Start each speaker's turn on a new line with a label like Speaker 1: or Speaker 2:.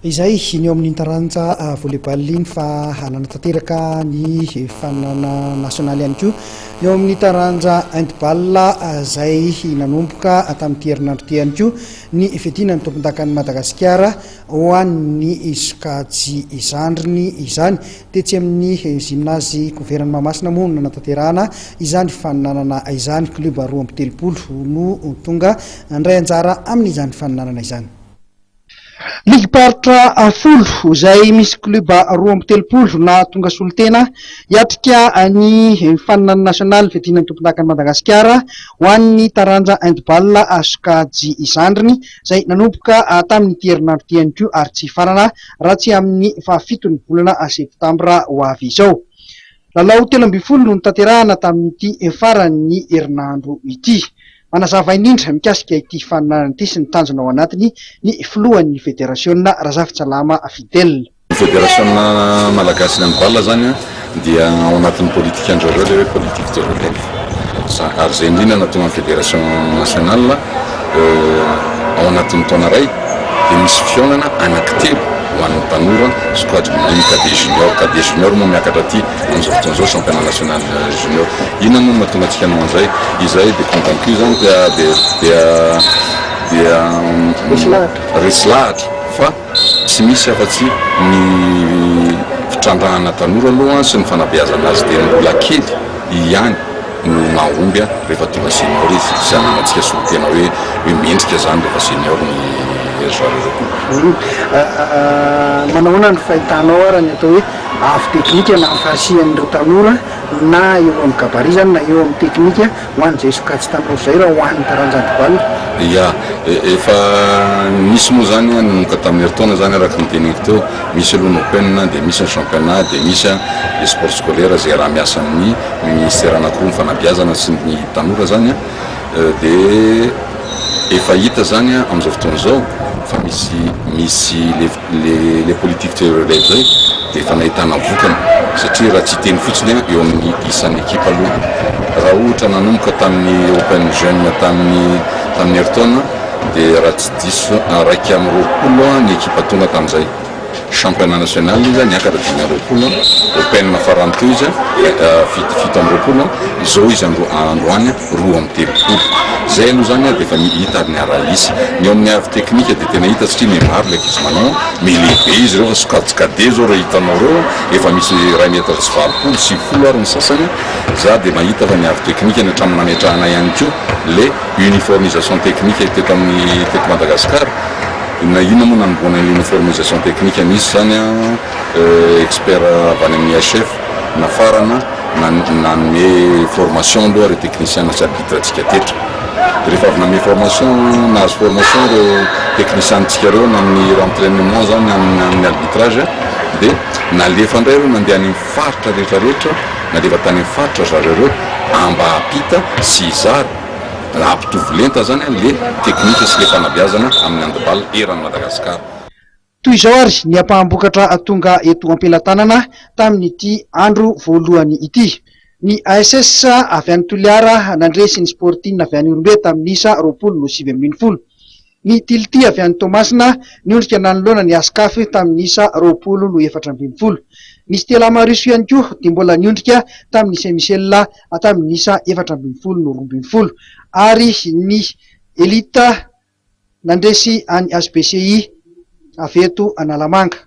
Speaker 1: Izay ny eo amin'ny taranja volleyball iny fa hanana tanteraka ny fanana nasionaly ihany koa eo amin'ny taranja handball zay nanomboka tamin'ity herinandro ty ihany koa ny fiadina ny tompondakan'i Madagasikara ho an'ny sokajy izandriny izany tetsy amin'ny gymnase gouverneur Mahamasina moa no nanatanterahana izany fananana izany club 2 no tonga andray anjara amin'izany fananana izany. Ligue paritra folo izay misy club 2 na tonga solitena hiatrika ny fananana nasionaly fiadinan'ny tompondakan'i Madagasikara ho an'ny taranja handball sokajy izandriny izay nanomboka tamin'ity herinandro ty ihany koa ary tsy farana raha tsy amin'ny fahafitony volana septambra ho avy izao. Lalao 13 no tanterahana tamin'ity faran'ny herinandro ity. Manazava indrindra mikasika ity fananana ity sy ny tanjona ao anatiny ny filohan'ny federasiona Razafintsalama Fidèle.
Speaker 2: Federasiona malagasy handball zany dia ao anatin'ny politika andrareo le hoe politique de relève. Ary zay indrindra natonga fédération nationale ao anatin'ny taona ray dia misy fihaonana anankitelo ho an'ny tanora squad cadet junior moa miakatra aty amin'izao fotoan'izao championnat national junior. Inona no mahatonga antsika hanao an'izay? Izay dia convaincu zany dia resy lahatra fa tsy misy afa-tsy ny fitrandrahana tanora aloha sy ny fanabeazana azy dia ny mbola kely ihany no mahomby rehefa tonga senior izy sy ananantsika solitena hoe mendrika zany rehefa senior ny
Speaker 1: manahoana ny fahitanao ara ny atao hoe avy teknika na fahasian'ireo tanora na eo amin'ny gabarit zany na eo amin'ny teknika ho an'izay sokajy tanora zay raha ho an'ny taranja handball?
Speaker 2: Ya, efa misy moa zany nanomboka tamin'ny herintaona zany araka ny teniko teo, misy aloha open dia misy ny championnat dia misy le sport scolaire zay raha miasa amin'ny ministère anankiroa ny fanabeazana sy ny tanora zany dia efa hita zany amin'izao fotoan'izao fa misy les politiques de relève zay dia efa nahitana vokana satria raha tsy teny fotsiny eo amin'ny isan'ny ekipa aloha. Raha ohatra nanomboka tamin'ny open jeune tamin'ny herintaona dia raha tsy diso raiky amin'ny roapolo ny ekipa tonga tamin'izay championnat national izy niakatra 20 open farany teo izy fito amby roapolo izao izy androany 2 zay aloha zany dia efa hita ny aralisy ny ao amin'ny avy teknika dia tena hita satria maro ilay izy manao mais lehibe izy reo sokajy cadet zao raha hitanao reo efa misy ray metatra sy 20 ary ny sasany za dia mahita fa ny avy teknika ny hatramin'ny nametrahana ihany koa le uniformisation technique teto Madagasikara. Na ina moa nanomboana uniformisation technique misy zany expert avy any amin'ny IHF nafarana nanome formation aloha reo technicien sy arbitre antsika tetra. Rehefa avy nanome formation nahazo formation reo technicien antsika reo na amin'ny entraînement zany amin'ny arbitrage dia nalefa indray reo nandeha any faritra rehetrarehetra nalefa tany amin'ny faritra zareo amba apita sy izary ampitovy-lenta zany le teknika sy le fanabeazana amin'ny handball eran'ny Madagasikara.
Speaker 1: Toy izao ary ny ampahamboakatra tonga eto am-pelatanana tamin'ity andro voalohany ity. Ny ASS avy any Toliara nandresy ny Sporting avy any Orombe tamin'ny isa 20:70. Ny Tility avy any Tomasina niondrika nanoloana ny Askafy tamin'ny isa 20:70. Ny Stella Mariso ihany koa dia mbola niondrika tamin'ny Saint-Michel tamin'ny isa 20:20 ary ny Elita nandresy any SBCI avy eto Analamanga.